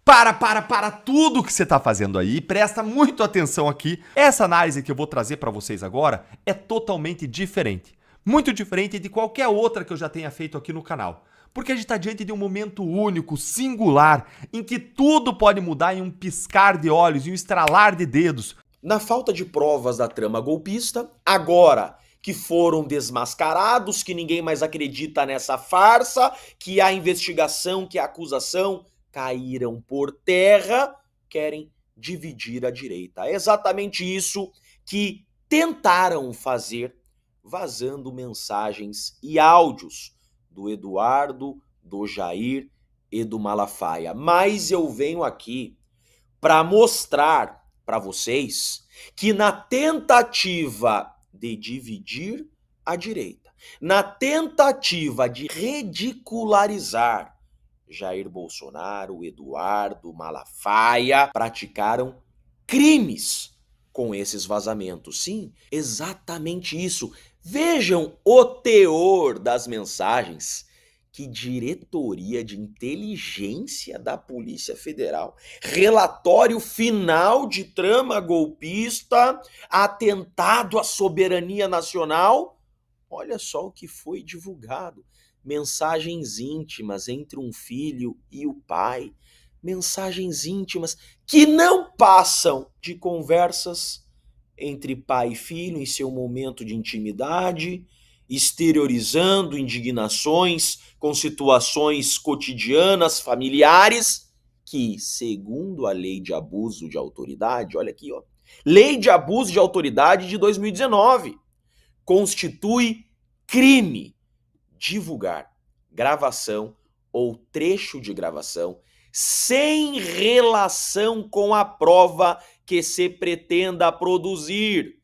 Para tudo que você está fazendo aí e presta muito atenção aqui. Essa análise que eu vou trazer para vocês agora é totalmente diferente. Muito diferente de qualquer outra que eu já tenha feito aqui no canal. Porque a gente está diante de um momento único, singular, em que tudo pode mudar em um piscar de olhos, em um estralar de dedos. Na falta de provas da trama golpista, agora que foram desmascarados, que ninguém mais acredita nessa farsa, que a investigação, que a acusação caíram por terra, querem dividir a direita. É exatamente isso que tentaram fazer, vazando mensagens e áudios do Eduardo, do Jair e do Malafaia. Mas eu venho aqui para mostrar para vocês que na tentativa de dividir a direita, na tentativa de ridicularizar Jair Bolsonaro, Eduardo, Malafaia, praticaram crimes com esses vazamentos. Sim, exatamente isso. Vejam o teor das mensagens que diretoria de inteligência da Polícia Federal, relatório final de trama golpista, atentado à soberania nacional. Olha só o que foi divulgado. Mensagens íntimas entre um filho e o pai. Mensagens íntimas que não passam de conversas entre pai e filho em seu momento de intimidade, exteriorizando indignações com situações cotidianas, familiares, que, segundo a Lei de Abuso de Autoridade, olha aqui, ó, Lei de Abuso de Autoridade de 2019, constitui crime divulgar gravação ou trecho de gravação sem relação com a prova que se pretenda produzir,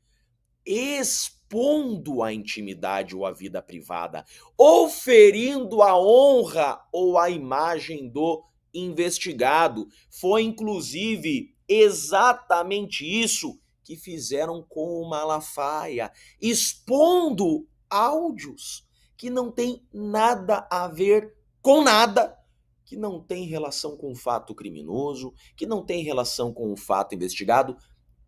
expondo a intimidade ou a vida privada, ou ferindo a honra ou a imagem do investigado. Foi, inclusive, exatamente isso que fizeram com o Malafaia, expondo áudios que não tem nada a ver com nada, que não tem relação com o fato criminoso, que não tem relação com o fato investigado,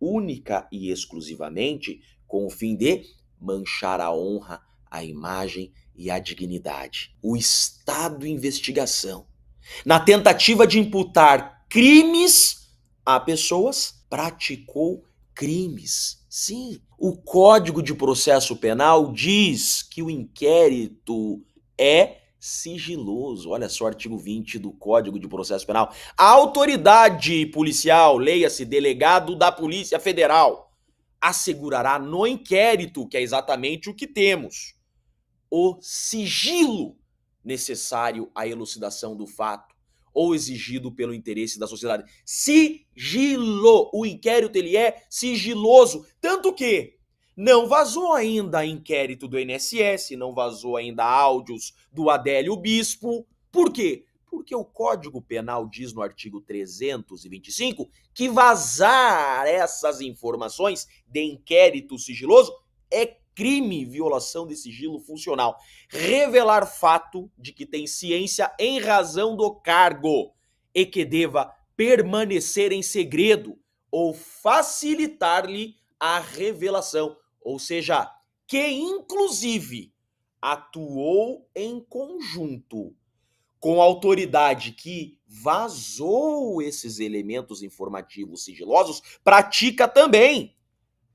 única e exclusivamente com o fim de manchar a honra, a imagem e a dignidade. O Estado de investigação, na tentativa de imputar crimes a pessoas, praticou crimes. Sim, o Código de Processo Penal diz que o inquérito é sigiloso. Olha só o artigo 20 do Código de Processo Penal. A autoridade policial, leia-se delegado da Polícia Federal, assegurará no inquérito, que é exatamente o que temos, o sigilo necessário à elucidação do fato ou exigido pelo interesse da sociedade. Sigilo! O inquérito ele é sigiloso, tanto que não vazou ainda inquérito do INSS, não vazou ainda áudios do Adélio Bispo. Por quê? Porque o Código Penal diz no artigo 325 que vazar essas informações de inquérito sigiloso é crime, violação de sigilo funcional. Revelar fato de que tem ciência em razão do cargo e que deva permanecer em segredo ou facilitar-lhe a revelação, ou seja, que inclusive atuou em conjunto com a autoridade que vazou esses elementos informativos sigilosos, pratica também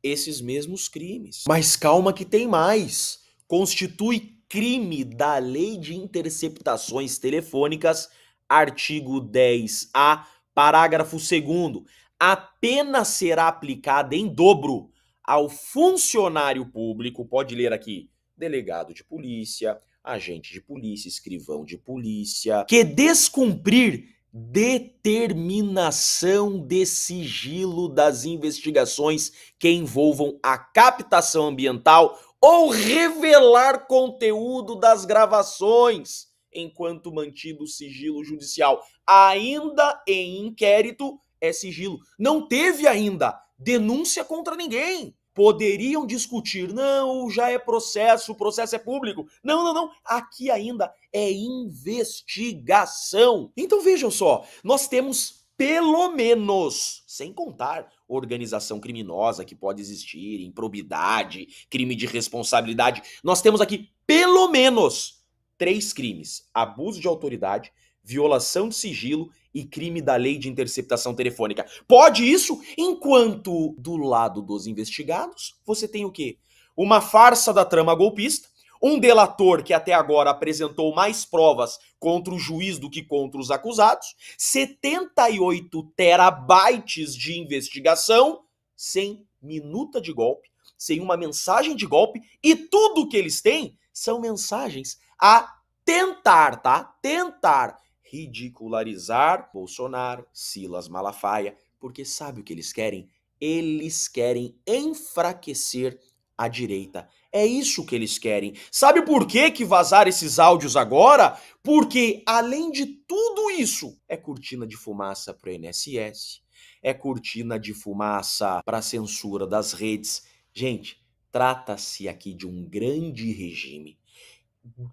esses mesmos crimes. Mas calma que tem mais. Constitui crime da Lei de Interceptações Telefônicas, artigo 10A, parágrafo 2º. A pena será aplicada em dobro ao funcionário público, pode ler aqui, delegado de polícia, agente de polícia, escrivão de polícia, que descumprir determinação de sigilo das investigações que envolvam a captação ambiental ou revelar conteúdo das gravações enquanto mantido sigilo judicial. Ainda em inquérito é sigilo. Não teve ainda denúncia contra ninguém. Poderiam discutir, não, já é processo, o processo é público. Não. Aqui ainda é investigação. Então vejam só, nós temos pelo menos, sem contar organização criminosa que pode existir, improbidade, crime de responsabilidade, nós temos aqui pelo menos 3 crimes: abuso de autoridade, violação de sigilo e crime da lei de interceptação telefônica. Pode isso, enquanto do lado dos investigados, você tem o quê? Uma farsa da trama golpista, um delator que até agora apresentou mais provas contra o juiz do que contra os acusados, 78 terabytes de investigação, sem minuta de golpe, sem uma mensagem de golpe, e tudo que eles têm são mensagens a tentar, tá? Tentar ridicularizar Bolsonaro, Silas Malafaia, porque sabe o que eles querem? Eles querem enfraquecer a direita. É isso que eles querem. Sabe por que vazaram esses áudios agora? Porque, além de tudo isso, é cortina de fumaça para o INSS, é cortina de fumaça para a censura das redes. Gente, trata-se aqui de um grande regime,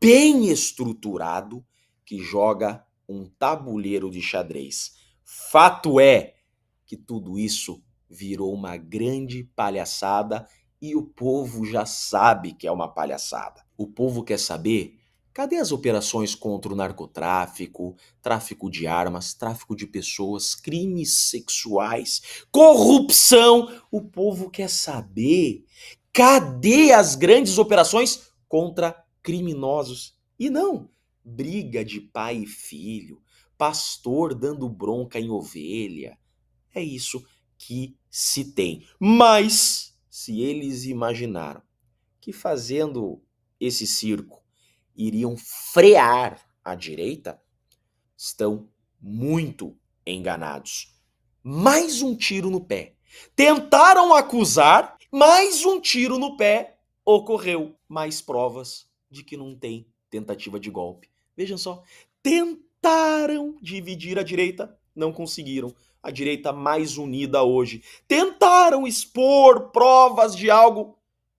bem estruturado, que joga um tabuleiro de xadrez. Fato é que tudo isso virou uma grande palhaçada e o povo já sabe que é uma palhaçada. O povo quer saber: cadê as operações contra o narcotráfico, tráfico de armas, tráfico de pessoas, crimes sexuais, corrupção? O povo quer saber: cadê as grandes operações contra criminosos? E não briga de pai e filho, pastor dando bronca em ovelha. É isso que se tem. Mas se eles imaginaram que fazendo esse circo iriam frear a direita, estão muito enganados. Mais um tiro no pé. Tentaram acusar, mais um tiro no pé ocorreu. Mais provas de que não tem tentativa de golpe. Vejam só, tentaram dividir a direita, não conseguiram. A direita mais unida hoje. Tentaram expor provas de algo,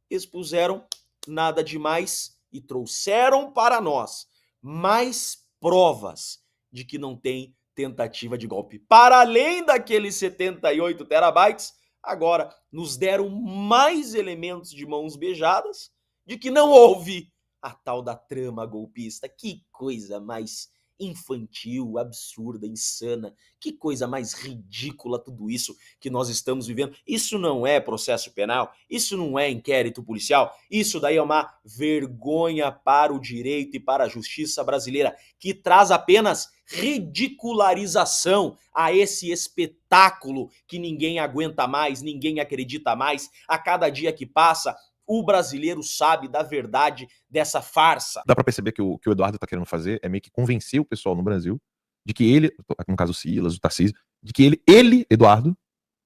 expuseram nada demais e trouxeram para nós mais provas de que não tem tentativa de golpe. Para além daqueles 78 terabytes, agora nos deram mais elementos de mãos beijadas de que não houve a tal da trama golpista. Que coisa mais infantil, absurda, insana. Que coisa mais ridícula tudo isso que nós estamos vivendo. Isso não é processo penal, isso não é inquérito policial, isso daí é uma vergonha para o direito e para a justiça brasileira, que traz apenas ridicularização a esse espetáculo que ninguém aguenta mais, ninguém acredita mais. A cada dia que passa, o brasileiro sabe da verdade dessa farsa. Dá pra perceber que o Eduardo tá querendo fazer é meio que convencer o pessoal no Brasil de que ele, no caso o Silas, o Tarcísio, de que ele, Eduardo,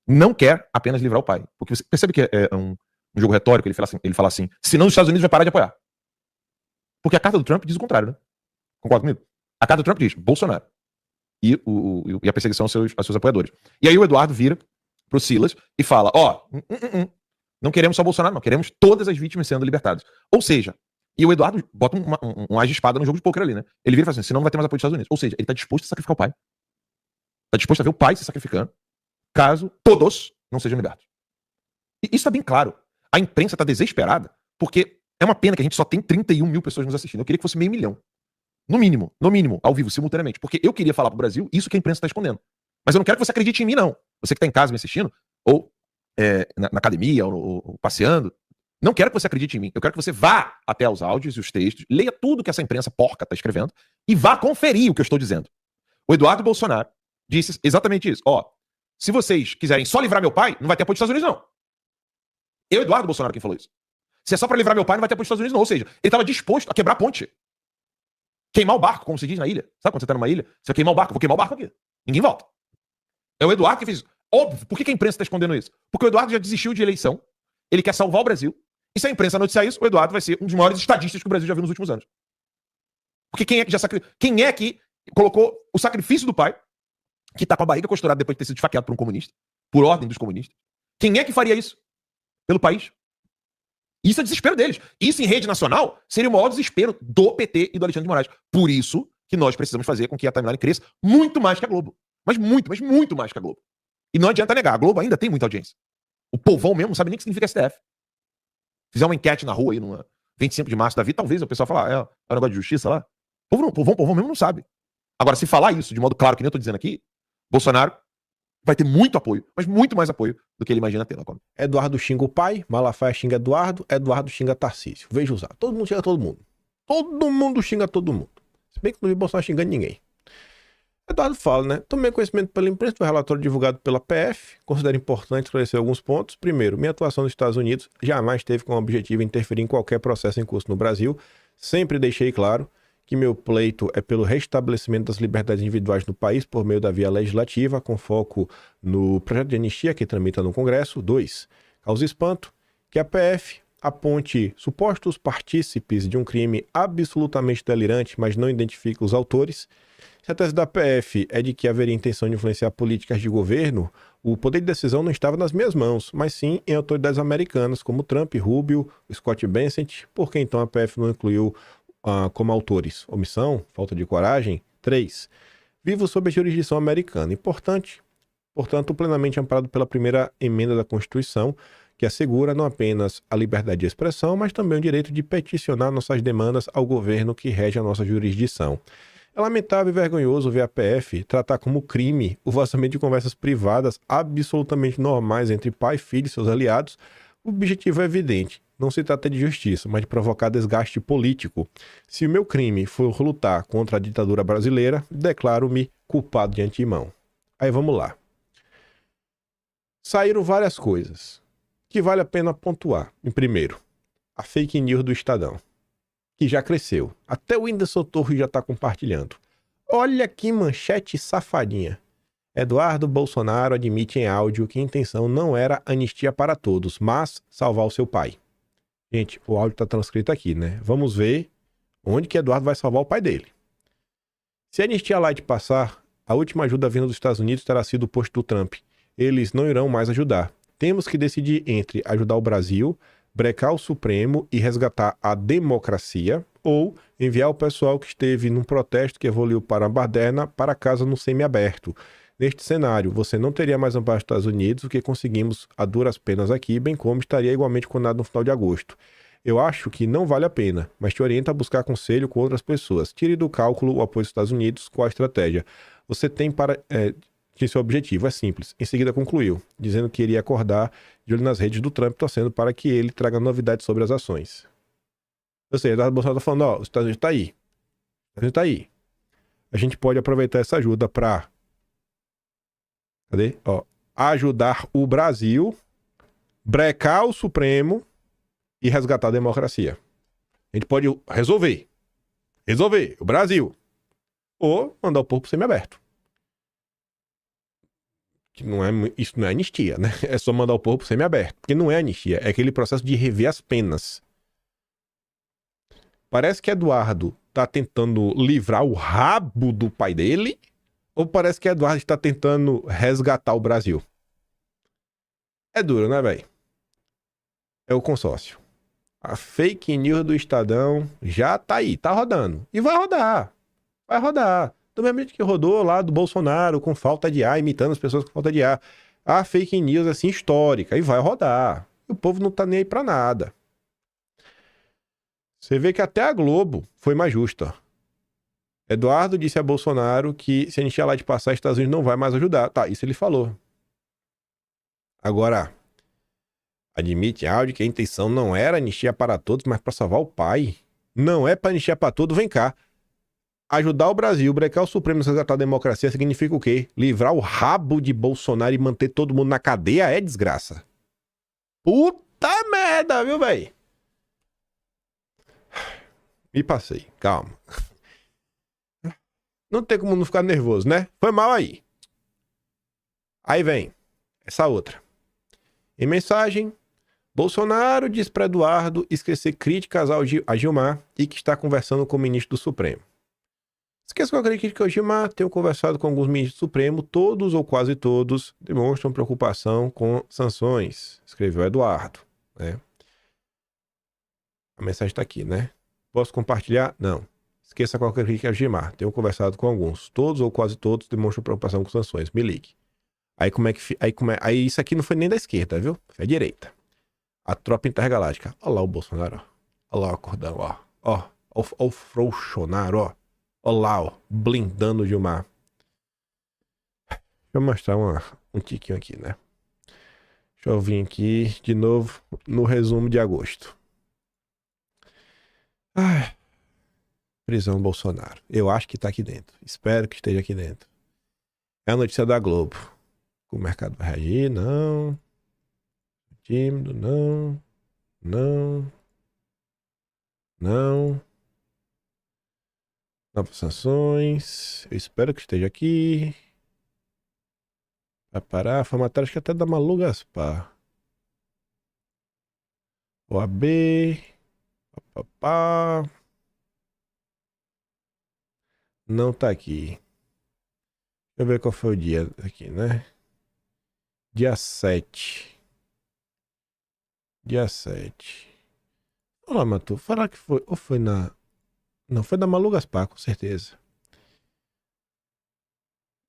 não quer apenas livrar o pai. Porque você percebe que é um jogo retórico, ele fala assim, senão os Estados Unidos vai parar de apoiar. Porque a carta do Trump diz o contrário, né? Concorda comigo? A carta do Trump diz Bolsonaro. E a perseguição aos seus apoiadores. E aí o Eduardo vira pro Silas e fala, não queremos só Bolsonaro, não. Queremos todas as vítimas sendo libertadas. Ou seja, e o Eduardo bota um as de espada no jogo de pôquer ali, né? Ele vira e fala assim, senão não vai ter mais apoio dos Estados Unidos. Ou seja, ele tá disposto a sacrificar o pai. Tá disposto a ver o pai se sacrificando, caso todos não sejam libertos. E isso tá bem claro. A imprensa tá desesperada, porque é uma pena que a gente só tem 31 mil pessoas nos assistindo. Eu queria que fosse 500 mil. No mínimo, ao vivo, simultaneamente. Porque eu queria falar pro Brasil isso que a imprensa tá escondendo. Mas eu não quero que você acredite em mim, não. Você que tá em casa me assistindo, ou na academia, ou passeando, não quero que você acredite em mim. Eu quero que você vá até os áudios e os textos, leia tudo que essa imprensa porca tá escrevendo e vá conferir o que eu estou dizendo. O Eduardo Bolsonaro disse exatamente isso. Se vocês quiserem só livrar meu pai, não vai ter apoio dos Estados Unidos, não. Eduardo Bolsonaro, quem falou isso. Se é só pra livrar meu pai, não vai ter apoio dos Estados Unidos, não. Ou seja, ele estava disposto a quebrar a ponte. Queimar o barco, como se diz na ilha. Sabe quando você tá numa ilha? Você vai queimar o barco, vou queimar o barco aqui. Ninguém volta. É o Eduardo que fez isso. Óbvio. Por que a imprensa tá escondendo isso? Porque o Eduardo já desistiu de eleição. Ele quer salvar o Brasil. E se a imprensa noticiar isso, o Eduardo vai ser um dos maiores estadistas que o Brasil já viu nos últimos anos. Porque quem é que colocou o sacrifício do pai, que tá com a barriga costurada depois de ter sido esfaqueado por um comunista, por ordem dos comunistas? Quem é que faria isso pelo país? Isso é desespero deles. Isso em rede nacional seria o maior desespero do PT e do Alexandre de Moraes. Por isso que nós precisamos fazer com que a timeline cresça muito mais que a Globo. Mas muito mais que a Globo. E não adianta negar, a Globo ainda tem muita audiência. O povão mesmo não sabe nem o que significa STF. Fizer uma enquete na rua aí, numa 25 de março da vida, talvez o pessoal falar, é um negócio de justiça lá. O povão mesmo não sabe. Agora, se falar isso de modo claro, que nem eu tô dizendo aqui, Bolsonaro vai ter muito apoio, mas muito mais apoio do que ele imagina ter. Eduardo xinga o pai, Malafaia xinga Eduardo xinga Tarcísio. Veja usar. Todo mundo xinga todo mundo. Todo mundo xinga todo mundo. Se bem que não vi Bolsonaro xingando ninguém. Eduardo fala, né? Tomei conhecimento pela imprensa do relatório divulgado pela PF. Considero importante esclarecer alguns pontos. Primeiro, minha atuação nos Estados Unidos jamais teve como objetivo interferir em qualquer processo em curso no Brasil. Sempre deixei claro que meu pleito é pelo restabelecimento das liberdades individuais no país por meio da via legislativa, com foco no projeto de anistia que tramita no Congresso. 2. Causa espanto que a PF aponte supostos partícipes de um crime absolutamente delirante, mas não identifica os autores. Se a tese da PF é de que haveria intenção de influenciar políticas de governo, o poder de decisão não estava nas minhas mãos, mas sim em autoridades americanas, como Trump, Rubio, Scott Bessent. Por que então a PF não incluiu como autores? Omissão? Falta de coragem? 3. Vivo sob a jurisdição americana. Importante, portanto, plenamente amparado pela primeira emenda da Constituição, que assegura não apenas a liberdade de expressão, mas também o direito de peticionar nossas demandas ao governo que rege a nossa jurisdição. É lamentável e vergonhoso ver a PF tratar como crime o vazamento de conversas privadas absolutamente normais entre pai, filho e seus aliados. O objetivo é evidente. Não se trata de justiça, mas de provocar desgaste político. Se o meu crime for lutar contra a ditadura brasileira, declaro-me culpado de antemão. Aí vamos lá. Saíram várias coisas que vale a pena pontuar. Em primeiro, a fake news do Estadão, que já cresceu. Até o Whindersson Torres já está compartilhando. Olha que manchete safadinha. Eduardo Bolsonaro admite em áudio que a intenção não era anistia para todos, mas salvar o seu pai. Gente, o áudio está transcrito aqui, né? Vamos ver onde que Eduardo vai salvar o pai dele. Se a anistia light passar, a última ajuda vinda dos Estados Unidos terá sido o posto do Trump. Eles não irão mais ajudar. Temos que decidir entre ajudar o Brasil, brecar o Supremo e resgatar a democracia, ou enviar o pessoal que esteve num protesto que evoluiu para a baderna para casa no semiaberto. Neste cenário, você não teria mais amparo dos Estados Unidos, o que conseguimos a duras penas aqui, bem como estaria igualmente condenado no final de agosto. Eu acho que não vale a pena, mas te oriento a buscar conselho com outras pessoas. Tire do cálculo o apoio dos Estados Unidos. Qual a estratégia você tem para... que seu objetivo é simples. Em seguida concluiu, dizendo que iria acordar de olho nas redes do Trump, torcendo para que ele traga novidades sobre as ações. Ou seja, Eduardo Bolsonaro está falando, ó, os Estados Unidos está aí. Os Estados Unidos está aí. A gente pode aproveitar essa ajuda para... Cadê? Ó, ajudar o Brasil, brecar o Supremo e resgatar a democracia. A gente pode resolver o Brasil. Ou mandar o povo pro semiaberto. Que não é, isso não é anistia, né? É só mandar o povo pro semiaberto. Porque não é anistia, é aquele processo de rever as penas. Parece que Eduardo tá tentando livrar o rabo do pai dele, ou parece que Eduardo está tentando resgatar o Brasil? É duro, né, velho? É o consórcio. A fake news do Estadão já tá aí, tá rodando. E vai rodar. Vai rodar. Do mesmo jeito que rodou lá do Bolsonaro com falta de ar, imitando as pessoas com falta de ar. A fake news, assim, histórica. E vai rodar. E o povo não tá nem aí pra nada. Você vê que até a Globo foi mais justa. Eduardo disse a Bolsonaro que se a anistia lá de passar, os Estados Unidos não vai mais ajudar. Tá, isso ele falou. Agora, admite áudio que a intenção não era anistia para todos, mas para salvar o pai. Não é para anistia para todos, vem cá. Ajudar o Brasil, brecar o Supremo e resgatar a democracia significa o quê? Livrar o rabo de Bolsonaro e manter todo mundo na cadeia é desgraça. Puta merda, viu, velho? Me passei, calma. Não tem como não ficar nervoso, né? Foi mal aí. Aí vem essa outra. Em mensagem, Bolsonaro diz para Eduardo esquecer críticas a Gilmar e que está conversando com o ministro do Supremo. Esqueça qualquer crítica ao Gilmar, tenho conversado com alguns ministros do Supremo, todos ou quase todos demonstram preocupação com sanções, escreveu Eduardo, né? A mensagem está aqui, né? Posso compartilhar? Não. Esqueça qualquer crítica a Gilmar. Tenho conversado com alguns. Todos ou quase todos demonstram preocupação com sanções. Me ligue. Aí isso aqui não foi nem da esquerda, viu? Foi a direita. A tropa intergaláctica. Olha lá o Bolsonaro, ó. Olha lá o cordão, ó. Ó o Frouxonaro, ó. Olha lá, ó. Blindando o Gilmar. Deixa eu mostrar um tiquinho aqui, né? Deixa eu vir aqui de novo no resumo de agosto. Ai. Prisão Bolsonaro. Eu acho que tá aqui dentro. Espero que esteja aqui dentro. É a notícia da Globo. O mercado vai reagir? Não. Tímido? Não. Não. Não. Novas sanções. Eu espero que esteja aqui. Vai parar. Foi uma matéria, acho que até da Malu Gaspar. OAB. Papapá. Não tá aqui. Deixa eu ver qual foi o dia aqui, né? Dia 7. Dia 7. Olha lá, Matu. Falar que foi. Ou foi na. Não, foi da Malu Gaspar, com certeza.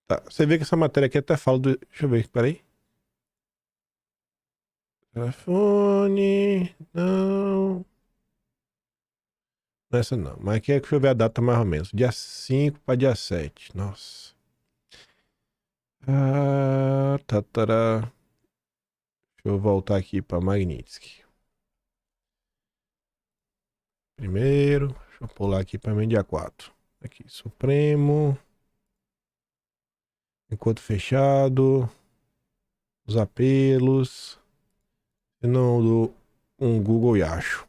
Tá. Você vê que essa matéria aqui até fala do. Deixa eu ver, peraí. Telefone. Não. Essa não. Mas aqui é que deixa eu ver a data mais ou menos. Dia 5 para dia 7. Nossa. Tatará. Deixa eu voltar aqui para Magnitsky. Primeiro. Deixa eu pular aqui para mim dia 4. Aqui. Supremo. Encontro fechado. Os apelos. Se não do um Google Yacho.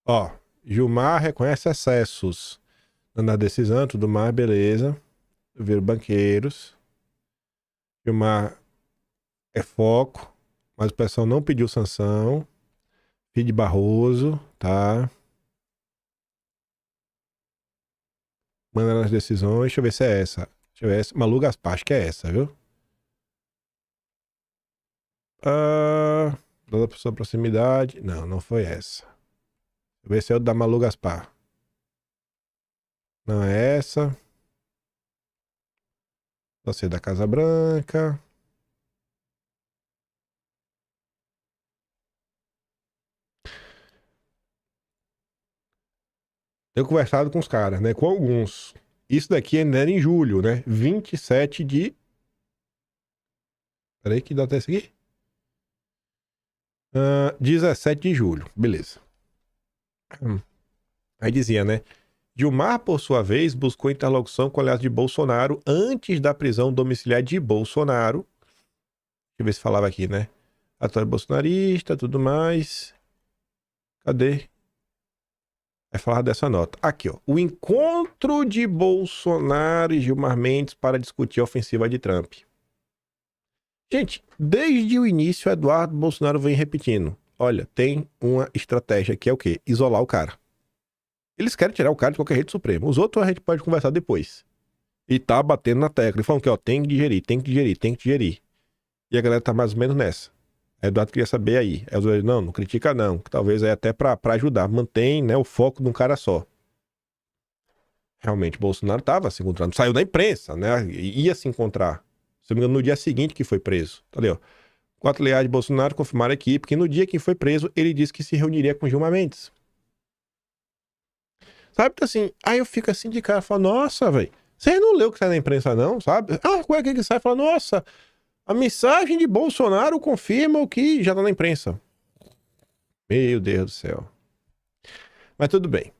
Ó, Gilmar reconhece excessos na decisão, tudo mais, beleza. Ver banqueiros. Gilmar é foco, mas o pessoal não pediu sanção. Pede Barroso, tá? Manda nas decisões, deixa eu ver se é essa. Deixa eu ver essa. Malu Gaspar, acho que é essa, viu? Dada por sua proximidade. Não, não foi essa. Deixa eu ver se é o da Malu Gaspar. Não é essa. Você da Casa Branca. Tenho conversado com os caras, né? Com alguns. Isso daqui ainda era em julho, né? 27 de... Peraí, que data é essa aqui? 17 de julho. Beleza. Aí dizia, né? Gilmar, por sua vez, buscou interlocução com o aliado de Bolsonaro antes da prisão domiciliar de Bolsonaro. Deixa eu ver se falava aqui, né? Ator bolsonarista, tudo mais. Cadê? Vai falar dessa nota. Aqui, ó. O encontro de Bolsonaro e Gilmar Mendes para discutir a ofensiva de Trump. Gente, desde o início, Eduardo Bolsonaro vem repetindo. Olha, tem uma estratégia que é o quê? Isolar o cara. Eles querem tirar o cara de qualquer rede suprema. Os outros a gente pode conversar depois. E tá batendo na tecla. E falando que, ó, tem que digerir, tem que digerir, tem que digerir. E a galera tá mais ou menos nessa. Eduardo queria saber aí. Eduardo, não critica não. Talvez é até pra ajudar. Mantém, né, o foco de um cara só. Realmente, Bolsonaro tava se encontrando. Saiu da imprensa, né? Ia se encontrar. Se não me engano, no dia seguinte que foi preso. Tá ali, ó. 4 leais de Bolsonaro confirmaram aqui, porque no dia que foi preso, ele disse que se reuniria com Gilmar Mendes. Sabe, assim, aí eu fico assim de cara, falo, nossa, velho, você não leu o que sai na imprensa não, sabe? Qual é que sai? Fala, nossa, a mensagem de Bolsonaro confirma o que já tá na imprensa. Meu Deus do céu. Mas tudo bem.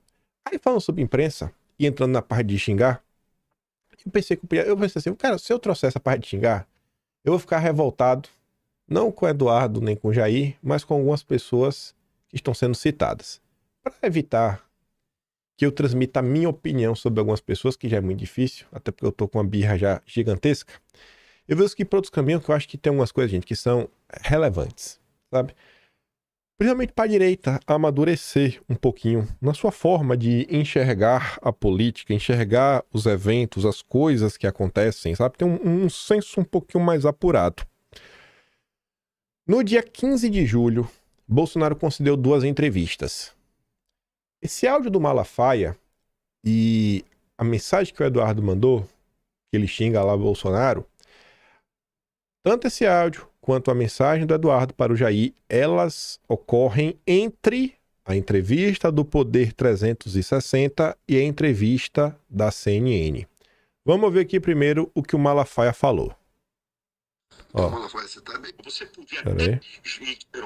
Aí falando sobre imprensa, e entrando na parte de xingar, eu pensei assim, cara, se eu trouxer essa parte de xingar, eu vou ficar revoltado, não com o Eduardo nem com o Jair, mas com algumas pessoas que estão sendo citadas. Para evitar que eu transmita a minha opinião sobre algumas pessoas, que já é muito difícil, até porque eu tô com uma birra já gigantesca, eu vejo que por outros caminhos que eu acho que tem algumas coisas, gente, que são relevantes, sabe? Principalmente para a direita amadurecer um pouquinho na sua forma de enxergar a política, enxergar os eventos, as coisas que acontecem, sabe? Tem um senso um pouquinho mais apurado. No dia 15 de julho, Bolsonaro concedeu 2 entrevistas. Esse áudio do Malafaia e a mensagem que o Eduardo mandou, que ele xinga lá o Bolsonaro, tanto esse áudio quanto a mensagem do Eduardo para o Jair, elas ocorrem entre a entrevista do Poder 360 e a entrevista da CNN. Vamos ver aqui primeiro o que o Malafaia falou. Ó, Malafaia, você tá bem? Você podia peraí. ter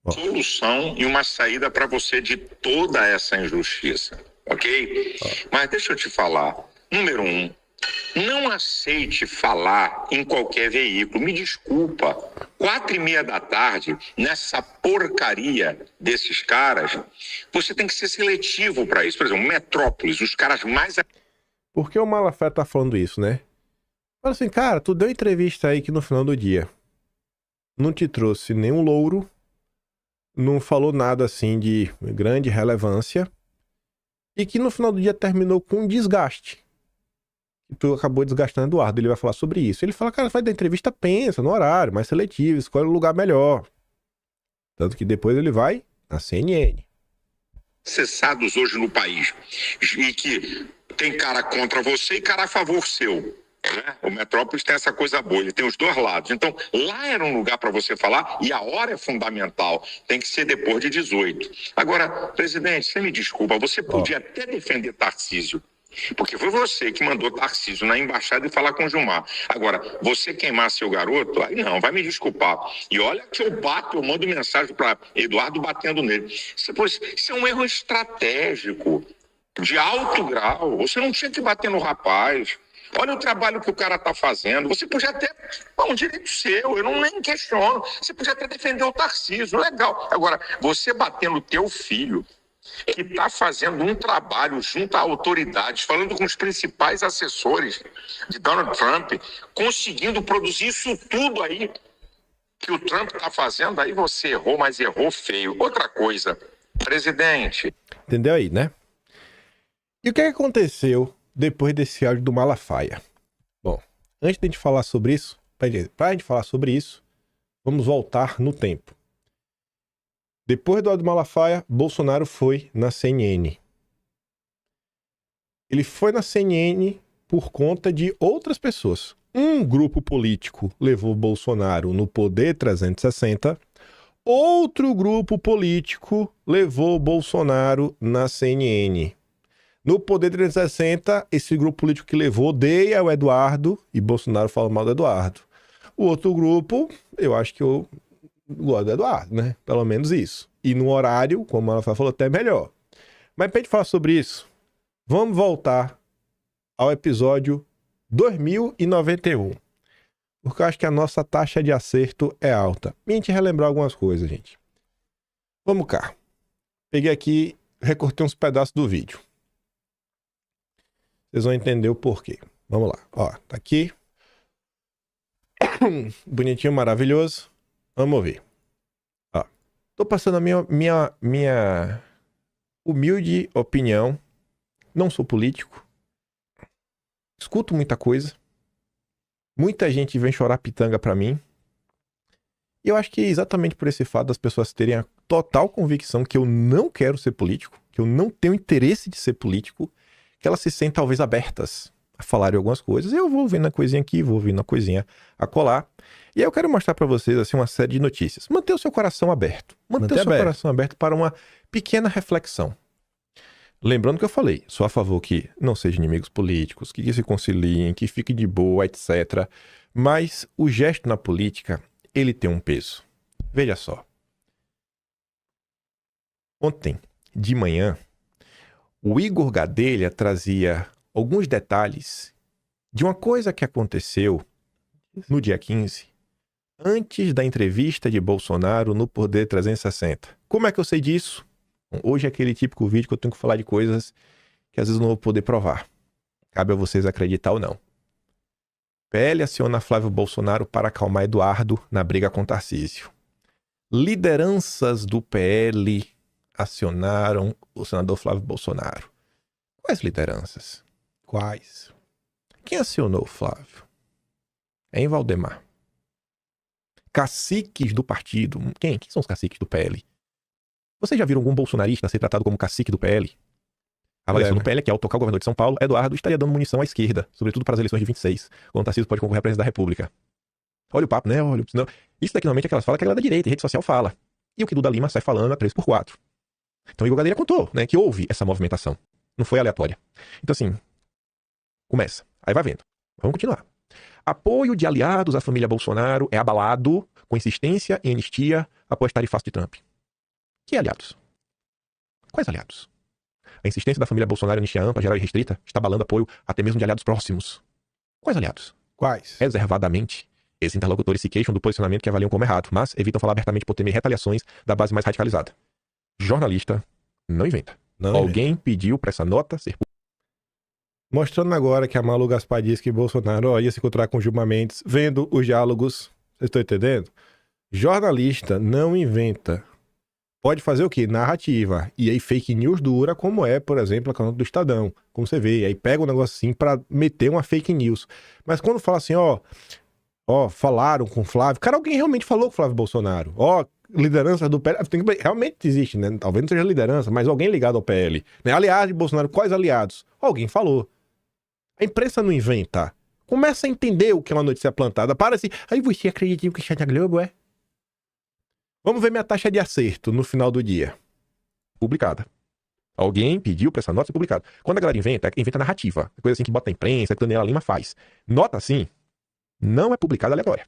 uma solução e uma saída para você de toda essa injustiça, ok? Mas deixa eu te falar. Número 1, não aceite falar em qualquer veículo. Me desculpa. 4h30 da tarde, nessa porcaria desses caras, você tem que ser seletivo para isso. Por exemplo, Metrópolis, os caras mais... Por que o Malafaia tá falando isso, né? Fala assim, cara, tu deu entrevista aí que no final do dia não te trouxe nenhum louro, não falou nada assim de grande relevância e que no final do dia terminou com um desgaste. E tu acabou desgastando o Eduardo, ele vai falar sobre isso. Ele fala, cara, vai dar entrevista, pensa no horário, mais seletivo, escolhe um lugar melhor. Tanto que depois ele vai na CNN. acessados hoje no país e que tem cara contra você e cara a favor seu, né? O Metrópolis tem essa coisa boa, ele tem os dois lados. Então, lá era um lugar para você falar e a hora é fundamental. Tem que ser depois de 18. Agora, presidente, você me desculpa, você podia até defender Tarcísio, porque foi você que mandou Tarcísio na embaixada e falar com o Gilmar. Agora, você queimar seu garoto, aí não, vai me desculpar. E olha que eu mando mensagem para Eduardo batendo nele. Isso é um erro estratégico, de alto grau. Você não tinha que bater no rapaz. Olha o trabalho que o cara está fazendo. Você podia até... um direito seu, eu não nem questiono. Você podia até defender o Tarcísio, legal. Agora, você bater no teu filho, que está fazendo um trabalho junto a autoridades, falando com os principais assessores de Donald Trump, conseguindo produzir isso tudo aí que o Trump está fazendo, aí você errou, mas errou feio. Outra coisa, presidente... Entendeu aí, né? E o que aconteceu depois desse áudio do Malafaia? Bom, antes de a gente falar sobre isso, pra gente falar sobre isso, vamos voltar no tempo. Depois do áudio do Malafaia, Bolsonaro foi na CNN. Ele foi na CNN por conta de outras pessoas. Um grupo político levou Bolsonaro no Poder 360, outro grupo político levou Bolsonaro na CNN. No Poder 360, esse grupo político que levou odeia o Eduardo e Bolsonaro fala mal do Eduardo. O outro grupo, eu acho que eu gosto do Eduardo, né? Pelo menos isso. E no horário, como ela falou, até melhor. Mas pra gente falar sobre isso, vamos voltar ao episódio 2091. Porque eu acho que a nossa taxa de acerto é alta. E a gente relembrar algumas coisas, gente. Vamos cá. Peguei aqui, recortei uns pedaços do vídeo. Vocês vão entender o porquê. Vamos lá. Ó, tá aqui. Bonitinho, maravilhoso. Vamos ver. Ó, tô passando a minha humilde opinião. Não sou político. Escuto muita coisa. Muita gente vem chorar pitanga pra mim. E eu acho que é exatamente por esse fato das pessoas terem a total convicção que eu não quero ser político, que eu não tenho interesse de ser político, que elas se sentem talvez abertas a falarem algumas coisas. Eu vou ouvindo a coisinha aqui, vou ouvindo a coisinha a colar. E aí eu quero mostrar pra vocês assim, uma série de notícias. Manter o seu coração aberto. Manter o seu coração aberto para uma pequena reflexão. Lembrando que eu falei, sou a favor que não sejam inimigos políticos, que se conciliem, que fiquem de boa, etc. Mas o gesto na política, ele tem um peso. Veja só. Ontem, de manhã, o Igor Gadelha trazia alguns detalhes de uma coisa que aconteceu no dia 15, antes da entrevista de Bolsonaro no Poder 360. Como é que eu sei disso? Hoje é aquele típico vídeo que eu tenho que falar de coisas que às vezes eu não vou poder provar. Cabe a vocês acreditar ou não. PL aciona Flávio Bolsonaro para acalmar Eduardo na briga com Tarcísio. Lideranças do PL acionaram o senador Flávio Bolsonaro. Quais lideranças? Quais? Quem acionou o Flávio? É em Valdemar. Caciques do partido. Quem são os caciques do PL? Vocês já viram algum bolsonarista ser tratado como cacique do PL? A avaliação do PL é que, ao tocar o governador de São Paulo, Eduardo estaria dando munição à esquerda, sobretudo para as eleições de 26, quando Tarcísio pode concorrer à presidência da República. Olha o papo, né? Olha, não. Isso daqui normalmente é aquelas falas que a galera da direita, em rede social fala. E o que Duda Lima sai falando a 3x4. Então o Igor Gadelha contou, né, que houve essa movimentação. Não foi aleatória. Então assim, começa. Aí vai vendo. Vamos continuar. Apoio de aliados à família Bolsonaro é abalado com insistência em anistia após tarifaço de Trump. Que aliados? Quais aliados? A insistência da família Bolsonaro em anistia ampla, geral e restrita está abalando apoio até mesmo de aliados próximos. Quais aliados? Quais? Reservadamente, esses interlocutores se queixam do posicionamento que avaliam como errado, mas evitam falar abertamente por temer retaliações da base mais radicalizada. Jornalista não inventa. Não Alguém inventa. pediu para essa nota ser Mostrando agora que a Malu Gaspar disse que Bolsonaro ia se encontrar com Gilmar Mendes, vendo os diálogos. Vocês estão entendendo? Jornalista não inventa. Pode fazer o quê? Narrativa. E aí fake news dura, como é, por exemplo, a canal do Estadão. Como você vê. Aí pega um negócio assim pra meter uma fake news. Mas quando fala assim, falaram com o Flávio. Cara, alguém realmente falou com o Flávio Bolsonaro. Liderança do PL. Realmente existe, né? Talvez não seja liderança, mas alguém ligado ao PL. Né? Aliado de Bolsonaro, quais aliados? Alguém falou. A imprensa não inventa. Começa a entender o que é uma notícia plantada. Para assim. Aí você acredita que o da Globo é? Vamos ver minha taxa de acerto no final do dia. publicada. Alguém pediu para essa nota ser publicada. Quando a galera inventa narrativa. Coisa assim que bota a imprensa, que Daniela Lima faz. Nota assim, não é publicada aleatória.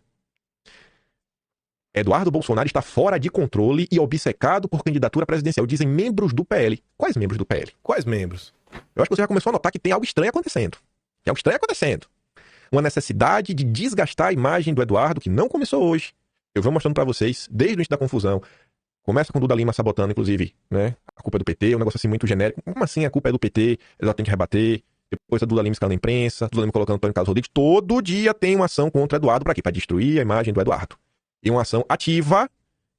Eduardo Bolsonaro está fora de controle e obcecado por candidatura presidencial, dizem membros do PL. Quais membros do PL? Quais membros? Eu acho que você já começou a notar que tem algo estranho acontecendo. Tem algo estranho acontecendo. Uma necessidade de desgastar a imagem do Eduardo, que não começou hoje. Eu vou mostrando para vocês, desde o início da confusão. Começa com o Duda Lima sabotando, inclusive, né? A culpa é do PT, um negócio assim muito genérico. Como assim a culpa é do PT? Ela tem que rebater. Depois a Duda Lima escalando na imprensa, Duda Lima colocando Antônio Carlos Rodrigues. Todo dia tem uma ação contra o Eduardo. Para quê? Para destruir a imagem do Eduardo. E uma ação ativa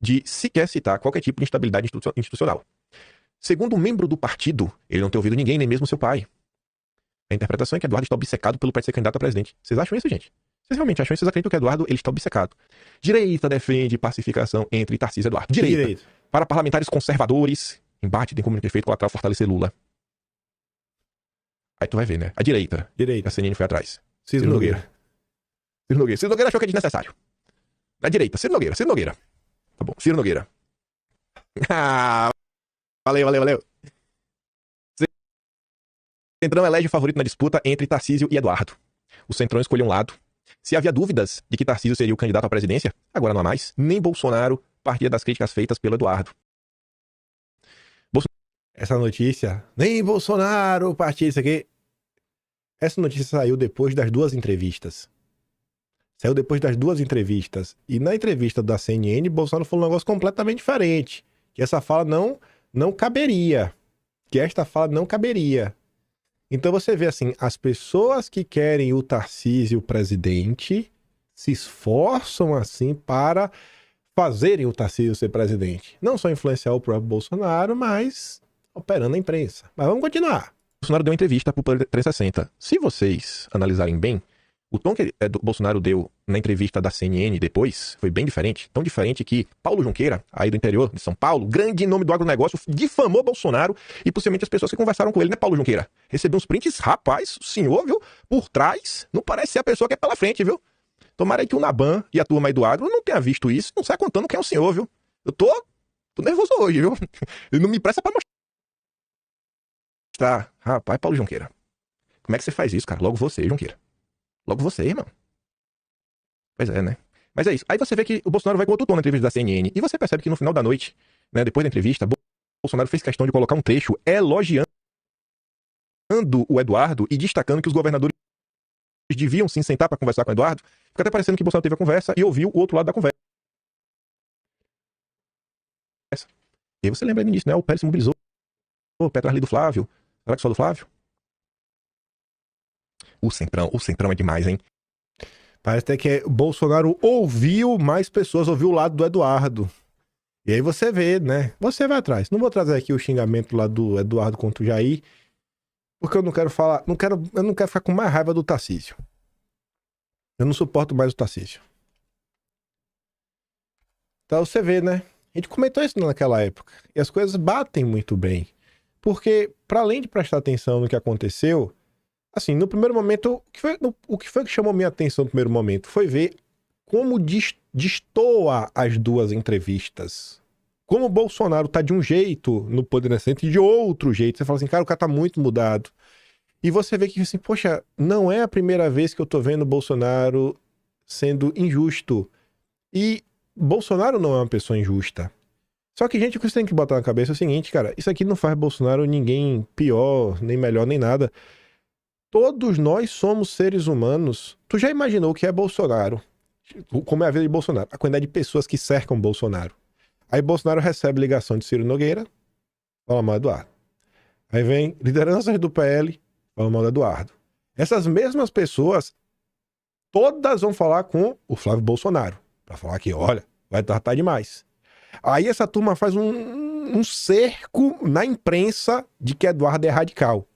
de sequer citar qualquer tipo de instabilidade institucional. Segundo um membro do partido, ele não tem ouvido ninguém, nem mesmo seu pai. A interpretação é que Eduardo está obcecado pelo ser candidato a presidente. Vocês acham isso, gente? Vocês realmente acham isso? Vocês acreditam que Eduardo ele está obcecado? Direita defende pacificação entre Tarcísio e Eduardo. Direita. Para parlamentares conservadores, embate tem como efeito colateral fortalecer Lula. Aí tu vai ver, né? A direita. A CNN foi atrás. Ciro Nogueira. Ciro Nogueira achou que é desnecessário. Na direita, Ciro Nogueira. Tá bom, Ciro Nogueira. Ah, valeu. Centrão elege o favorito na disputa entre Tarcísio e Eduardo. O Centrão escolheu um lado. Se havia dúvidas de que Tarcísio seria o candidato à presidência, agora não há mais. Nem Bolsonaro partia das críticas feitas pelo Eduardo. Essa notícia, nem Bolsonaro partia isso aqui. Essa notícia saiu depois das duas entrevistas. E na entrevista da CNN, Bolsonaro falou um negócio completamente diferente. Que essa fala não caberia. Então você vê assim, as pessoas que querem o Tarcísio presidente se esforçam assim para fazerem o Tarcísio ser presidente. Não só influenciar o próprio Bolsonaro, mas operando a imprensa. Mas vamos continuar. Bolsonaro deu uma entrevista para o Poder 360. Se vocês analisarem bem, o tom que Bolsonaro deu na entrevista da CNN depois foi bem diferente. Tão diferente que Paulo Junqueira, aí do interior de São Paulo, grande nome do agronegócio, difamou Bolsonaro e possivelmente as pessoas que conversaram com ele, né, Paulo Junqueira? Recebeu uns prints, rapaz, o senhor, viu, por trás, não parece ser a pessoa que é pela frente, viu? Tomara aí que o Naban e a turma aí do agro não tenha visto isso, não sai contando quem é o senhor, viu? Eu tô nervoso hoje, viu? Ele não me presta pra mostrar. Rapaz, Paulo Junqueira, como é que você faz isso, cara? Logo você, Junqueira. Logo você, irmão. Pois é, né? Mas é isso. Aí você vê que o Bolsonaro vai com outro tom na entrevista da CNN. E você percebe que no final da noite, né, depois da entrevista, Bolsonaro fez questão de colocar um trecho elogiando o Eduardo e destacando que os governadores deviam sim sentar para conversar com o Eduardo. Fica até parecendo que Bolsonaro teve a conversa e ouviu o outro lado da conversa. E aí você lembra do início, né? O PL se mobilizou. O pé atrás ali do Flávio. Será que só do Flávio? O Centrão é demais, hein? Parece até que Bolsonaro ouviu mais pessoas, ouviu o lado do Eduardo. E aí você vê, né? Você vai atrás. Não vou trazer aqui o xingamento lá do Eduardo contra o Jair, porque eu não quero falar, eu não quero ficar com mais raiva do Tarcísio. Eu não suporto mais o Tarcísio. Então você vê, né? A gente comentou isso naquela época. E as coisas batem muito bem. Porque, para além de prestar atenção no que aconteceu, assim, no primeiro momento, o que foi que chamou minha atenção no primeiro momento? Foi ver como destoa as duas entrevistas. Como o Bolsonaro tá de um jeito no Poder Nascente e de outro jeito. Você fala assim, cara, o cara tá muito mudado. E você vê que, assim, poxa, não é a primeira vez que eu tô vendo o Bolsonaro sendo injusto. E Bolsonaro não é uma pessoa injusta. Só que, gente, o que você tem que botar na cabeça é o seguinte, cara, isso aqui não faz Bolsonaro ninguém pior, nem melhor, nem nada. Todos nós somos seres humanos. Tu já imaginou o que é Bolsonaro? Como é a vida de Bolsonaro? A quantidade de pessoas que cercam Bolsonaro. Aí Bolsonaro recebe ligação de Ciro Nogueira, fala mal do Eduardo. Aí vem lideranças do PL, fala mal do Eduardo. Essas mesmas pessoas, todas vão falar com o Flávio Bolsonaro. Pra falar que, olha, vai tratar demais. Aí essa turma faz um cerco na imprensa de que Eduardo é radical.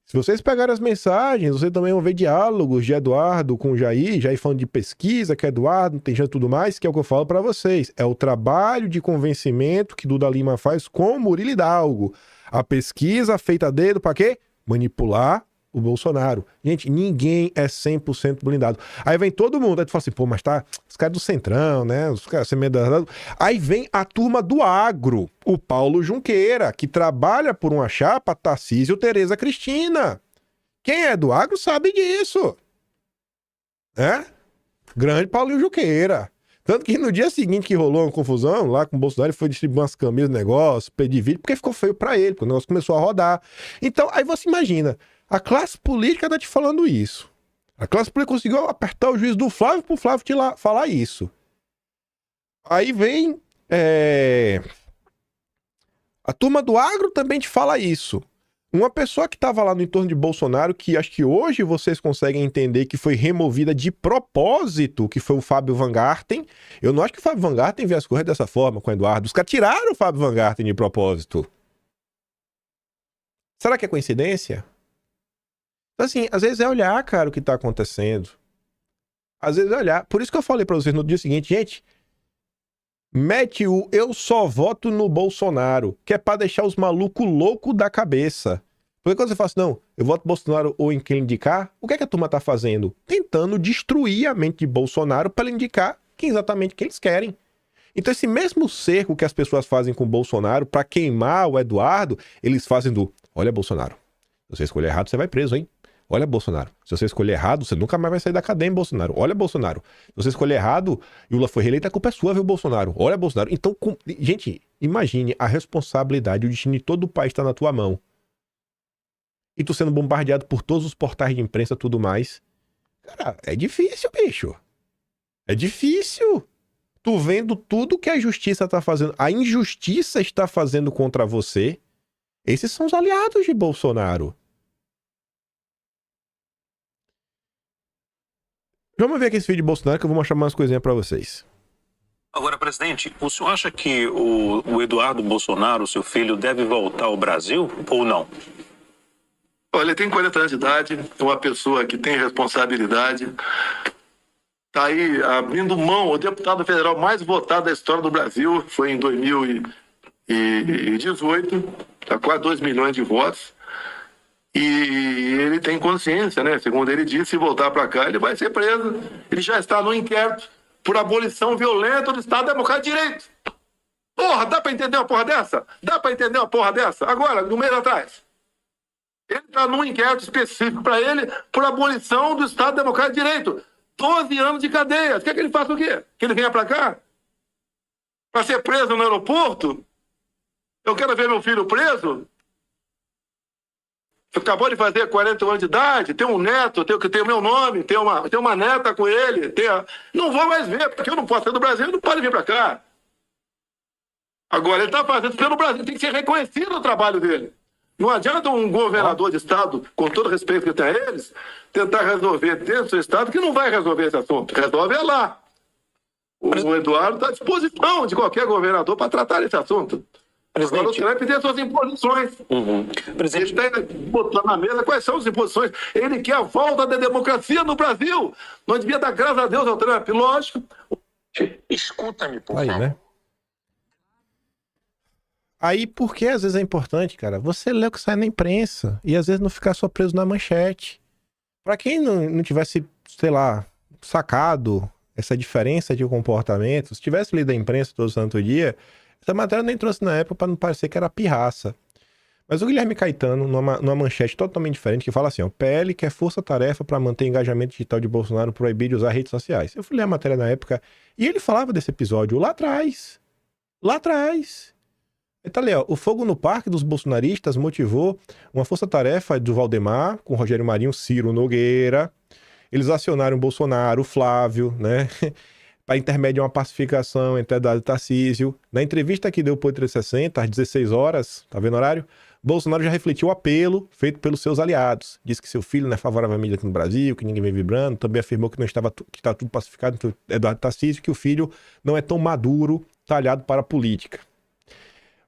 Se vocês pegarem as mensagens, vocês também vão ver diálogos de Eduardo com o Jair falando de pesquisa, que Eduardo não tem jeito e tudo mais, que é o que eu falo pra vocês. É o trabalho de convencimento que Duda Lima faz com Murilo Hidalgo. A pesquisa feita a dedo pra quê? Manipular o Bolsonaro. Gente, ninguém é 100% blindado. Aí vem todo mundo, aí tu fala assim, pô, mas tá, os caras do Centrão, né, os caras semedando. Aí vem a turma do agro, o Paulo Junqueira, que trabalha por uma chapa Tarcísio Tereza Cristina. Quem é do agro sabe disso. Né? Grande Paulo Junqueira. Tanto que no dia seguinte que rolou uma confusão, lá com o Bolsonaro, ele foi distribuir umas camisas, negócio, pedir vídeo, porque ficou feio pra ele, porque o negócio começou a rodar. Então, aí você imagina, a classe política tá te falando isso. A classe política conseguiu apertar o juiz do Flávio pro Flávio te lá falar isso. Aí vem a turma do agro também te fala isso. Uma pessoa que estava lá no entorno de Bolsonaro, que acho que hoje vocês conseguem entender que foi removida de propósito, que foi o Fábio Van Garten. Eu não acho que o Fábio Van Garten vê as coisas dessa forma com o Eduardo. Os caras tiraram o Fábio Van Garten de propósito. Será que é coincidência? Assim, às vezes é olhar, cara, o que tá acontecendo. Às vezes é olhar. Por isso que eu falei pra vocês no dia seguinte, gente, mete o eu só voto no Bolsonaro, que é pra deixar os malucos loucos da cabeça. Porque quando você fala assim, não, eu voto Bolsonaro ou em quem indicar, o que é que a turma tá fazendo? Tentando destruir a mente de Bolsonaro pra ele indicar quem exatamente que eles querem. Então esse mesmo cerco que as pessoas fazem com o Bolsonaro pra queimar o Eduardo, eles fazem do, olha Bolsonaro, se você escolher errado, você vai preso, hein? Olha, Bolsonaro, se você escolher errado, você nunca mais vai sair da cadeia, hein, Bolsonaro. Olha, Bolsonaro, se você escolher errado e o Lula foi reeleito, a culpa é sua, viu, Bolsonaro? Olha, Bolsonaro. Então, gente, imagine a responsabilidade, o destino de todo o país está na tua mão. E tu sendo bombardeado por todos os portais de imprensa e tudo mais. Cara, é difícil, bicho. É difícil. Tu vendo tudo que a justiça tá fazendo, a injustiça está fazendo contra você. Esses são os aliados de Bolsonaro. Vamos ver aqui esse vídeo de Bolsonaro que eu vou mostrar umas coisinhas pra vocês. Agora, presidente, o senhor acha que o Eduardo Bolsonaro, seu filho, deve voltar ao Brasil ou não? Olha, ele tem 40 anos de idade, é uma pessoa que tem responsabilidade, está aí abrindo mão, o deputado federal mais votado da história do Brasil, foi em 2018, está quase 2 milhões de votos. E ele tem consciência, né? Segundo ele disse, se voltar para cá, ele vai ser preso. Ele já está no inquérito por abolição violenta do Estado Democrático de Direito. Porra, dá para entender uma porra dessa? Dá para entender uma porra dessa? Agora, no mês atrás. Ele está num inquérito específico para ele por abolição do Estado Democrático de Direito. 12 anos de cadeia. Quer que ele faça o quê? Que ele venha para cá? Para ser preso no aeroporto? Eu quero ver meu filho preso? Acabou de fazer 40 anos de idade, tem um neto, tem o meu nome, tem uma neta com ele. Não vou mais ver, porque eu não posso ser do Brasil, não pode vir para cá. Agora, ele está fazendo pelo Brasil, tem que ser reconhecido o trabalho dele. Não adianta um governador de estado, com todo o respeito que tem a eles, tentar resolver dentro do seu estado, que não vai resolver esse assunto. Resolve é lá. O Eduardo está à disposição de qualquer governador para tratar esse assunto. Agora o Trump tem as suas imposições. Presidente... Ele está botando na mesa quais são as imposições. Ele quer a volta da democracia no Brasil. Nós devia dar graças a Deus ao Trump, lógico. Escuta-me, por aí, favor. né? Aí, por que às vezes é importante, cara? Você lê o que sai na imprensa e às vezes não ficar só preso na manchete. Pra quem não tivesse, sei lá, sacado essa diferença de comportamento, se tivesse lido a imprensa todo santo dia, essa matéria nem trouxe na época pra não parecer que era pirraça. Mas o Guilherme Caetano, numa manchete totalmente diferente, que fala assim, ó, PL quer força-tarefa para manter engajamento digital de Bolsonaro, proibir de usar redes sociais. Eu fui ler a matéria na época e ele falava desse episódio lá atrás. Lá atrás. E tá ali, ó, o fogo no parque dos bolsonaristas motivou uma força-tarefa do Valdemar, com Rogério Marinho, Ciro Nogueira. Eles acionaram o Bolsonaro, o Flávio, né? Para intermédio uma pacificação entre Eduardo e Tarcísio. Na entrevista que deu pro 360, às 16 horas, tá vendo o horário? Bolsonaro já refletiu o apelo feito pelos seus aliados. Disse que seu filho não é favorável à mídia aqui no Brasil, que ninguém vem vibrando. Também afirmou que não estava que está tudo pacificado entre Eduardo e Tarcísio, que o filho não é tão maduro, talhado para a política.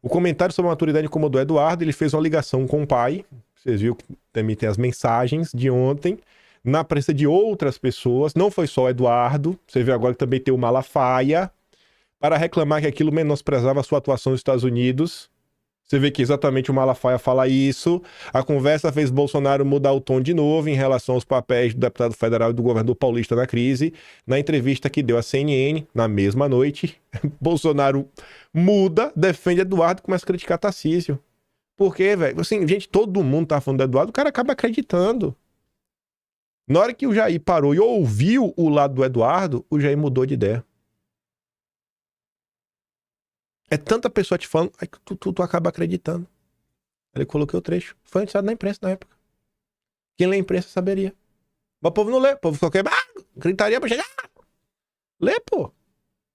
O comentário sobre a maturidade incomodou Eduardo. Ele fez uma ligação com o pai. Vocês viram que também tem as mensagens de ontem. Na presença de outras pessoas. Não foi só o Eduardo. Você vê agora que também tem o Malafaia. Para reclamar que aquilo menosprezava a sua atuação nos Estados Unidos. Você vê que exatamente o Malafaia fala isso. A conversa fez Bolsonaro mudar o tom de novo em relação aos papéis do deputado federal e do governador paulista na crise. Na entrevista que deu à CNN, na mesma noite, Bolsonaro muda, defende Eduardo e começa a criticar Tarcísio. Por quê, velho? Assim, gente, todo mundo tá falando do Eduardo, o cara acaba acreditando. Na hora que o Jair parou e ouviu o lado do Eduardo, o Jair mudou de ideia. É tanta pessoa te falando, aí que tu acaba acreditando. Ele colocou o trecho. Foi noticiado na imprensa na época. Quem lê a imprensa saberia. Mas o povo não lê. O povo qualquer gritaria pra chegar. Lê, pô.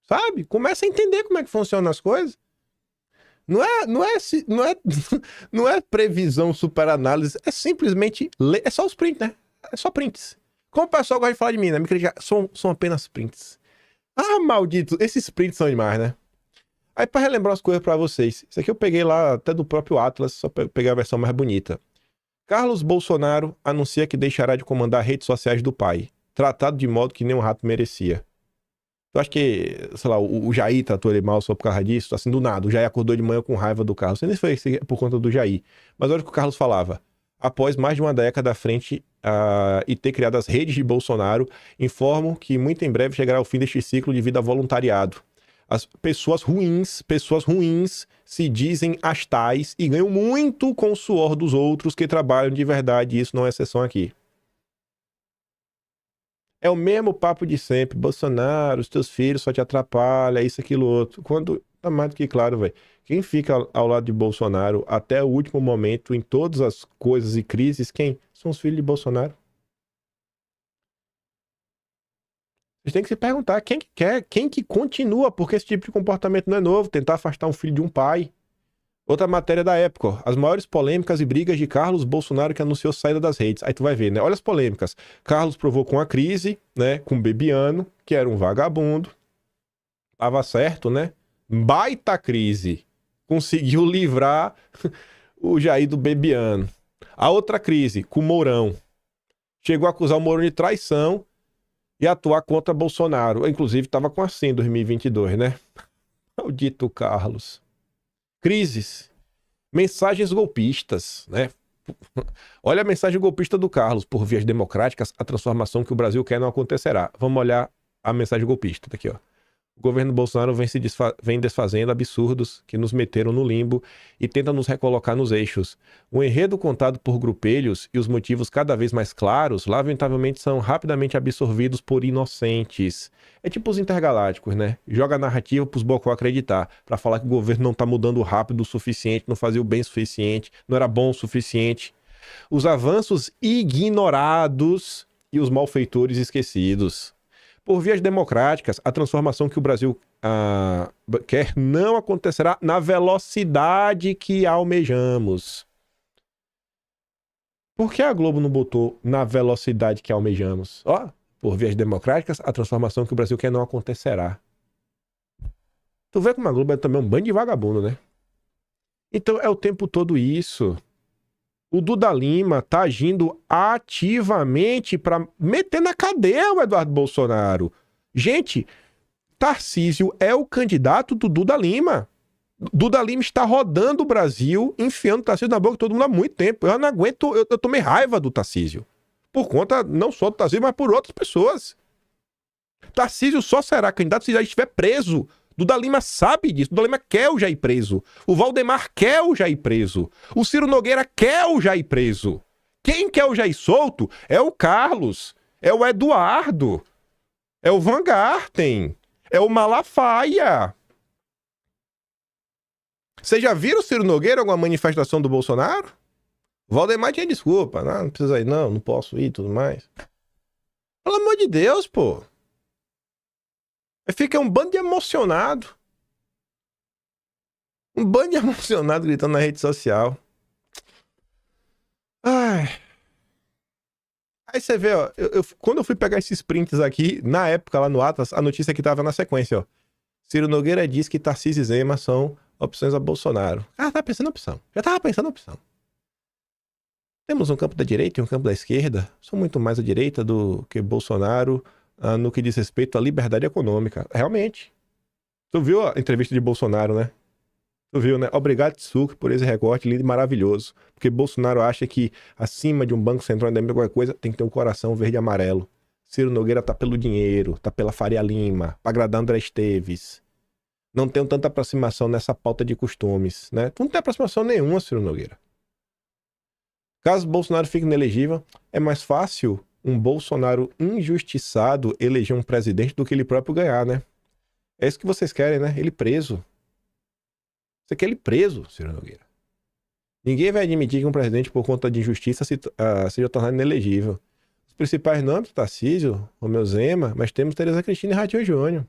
Sabe? Começa a entender como é que funcionam as coisas. Não é previsão, super análise. É simplesmente ler. É só os prints, né? É só prints. Como o pessoal gosta de falar de mim, né? Me criticar. São apenas prints. Ah, maldito. Esses prints são demais, né? Aí, pra relembrar as coisas pra vocês, isso aqui eu peguei lá até do próprio Atlas, só peguei a versão mais bonita. Carlos Bolsonaro anuncia que deixará de comandar redes sociais do pai, tratado de modo que nem um rato merecia. Eu acho que, sei lá, o Jair tratou ele mal só por causa disso, assim, do nada. O Jair acordou de manhã com raiva do Carlos. Não sei se foi por conta do Jair. Mas olha o que o Carlos falava. Após mais de uma década à frente e ter criado as redes de Bolsonaro, informam que muito em breve chegará o fim deste ciclo de vida voluntariado. As pessoas ruins se dizem as tais e ganham muito com o suor dos outros que trabalham de verdade. Isso não é exceção aqui. É o mesmo papo de sempre. Bolsonaro, os teus filhos só te atrapalham, isso, aquilo, outro. Quando tá mais do que claro, velho. Quem fica ao lado de Bolsonaro até o último momento, em todas as coisas e crises, quem? São os filhos de Bolsonaro. Vocês têm que se perguntar quem que quer, quem que continua, porque esse tipo de comportamento não é novo, tentar afastar um filho de um pai. Outra matéria da época, ó, as maiores polêmicas e brigas de Carlos Bolsonaro que anunciou saída das redes. Aí tu vai ver, né? Olha as polêmicas. Carlos provocou uma crise, né, com Bebiano, que era um vagabundo. Tava certo, né? Baita crise. Conseguiu livrar o Jair do Bebiano. A outra crise, com o Mourão. Chegou a acusar o Mourão de traição e atuar contra Bolsonaro. Inclusive, estava com assim em 2022, né? Maldito Carlos. Crises. Mensagens golpistas, né? Olha a mensagem golpista do Carlos. Por vias democráticas, a transformação que o Brasil quer não acontecerá. Vamos olhar a mensagem golpista. Tá aqui, ó. O governo Bolsonaro vem desfazendo absurdos que nos meteram no limbo e tenta nos recolocar nos eixos. O enredo contado por grupelhos e os motivos cada vez mais claros, lamentavelmente, são rapidamente absorvidos por inocentes. É tipo os intergalácticos, né? Joga a narrativa pros bocó acreditar, pra falar que o governo não tá mudando rápido o suficiente, não fazia o bem o suficiente, não era bom o suficiente. Os avanços ignorados e os malfeitores esquecidos. Por vias democráticas, a transformação que o Brasil quer não acontecerá na velocidade que almejamos. Por que a Globo não botou na velocidade que almejamos? Ó, por vias democráticas, a transformação que o Brasil quer não acontecerá. Tu vê como a Globo é também um bando de vagabundo, né? Então é o tempo todo isso. O Duda Lima tá agindo ativamente para meter na cadeia o Eduardo Bolsonaro. Gente, Tarcísio é o candidato do Duda Lima. Duda Lima está rodando o Brasil, enfiando o Tarcísio na boca de todo mundo há muito tempo. Eu não aguento, eu tomei raiva do Tarcísio. Por conta não só do Tarcísio, mas por outras pessoas. Tarcísio só será candidato se já estiver preso. Duda Lima sabe disso. Duda Lima quer o Jair preso. O Valdemar quer o Jair preso. O Ciro Nogueira quer o Jair preso. Quem quer o Jair solto é o Carlos, é o Eduardo, é o Van Garten, é o Malafaia. Vocês já viram o Ciro Nogueira em alguma manifestação do Bolsonaro? O Valdemar tinha desculpa. Não precisa ir, não posso ir e tudo mais. Pelo amor de Deus, pô. Aí fica um bando de emocionado. Um bando de emocionado gritando na rede social. Ai. Aí você vê, ó. Quando eu fui pegar esses prints aqui, na época lá no Atlas, a notícia que tava na sequência, ó. Ciro Nogueira diz que Tarcísio e Zema são opções a Bolsonaro. Ah, tá pensando em opção. Já tava pensando em opção. Temos um campo da direita e um campo da esquerda. Sou muito mais à direita do que Bolsonaro no que diz respeito à liberdade econômica. Realmente. Tu viu a entrevista de Bolsonaro, né? Tu viu, né? Obrigado, Tsuki, por esse recorte lindo e maravilhoso. Porque Bolsonaro acha que acima de um banco central da qualquer coisa tem que ter um coração verde e amarelo. Ciro Nogueira tá pelo dinheiro, tá pela Faria Lima, pra agradar André Esteves. Não tem tanta aproximação nessa pauta de costumes, né? Tu não tem aproximação nenhuma, Ciro Nogueira. Caso Bolsonaro fique inelegível, é mais fácil um Bolsonaro injustiçado eleger um presidente do que ele próprio ganhar, né? É isso que vocês querem, né? Ele preso. Você quer ele preso, Ciro Nogueira. Ninguém vai admitir que um presidente, por conta de injustiça, seja tornado inelegível. Os principais nomes, Tarcísio, Romeu Zema, mas temos Tereza Cristina e Ratinho Júnior.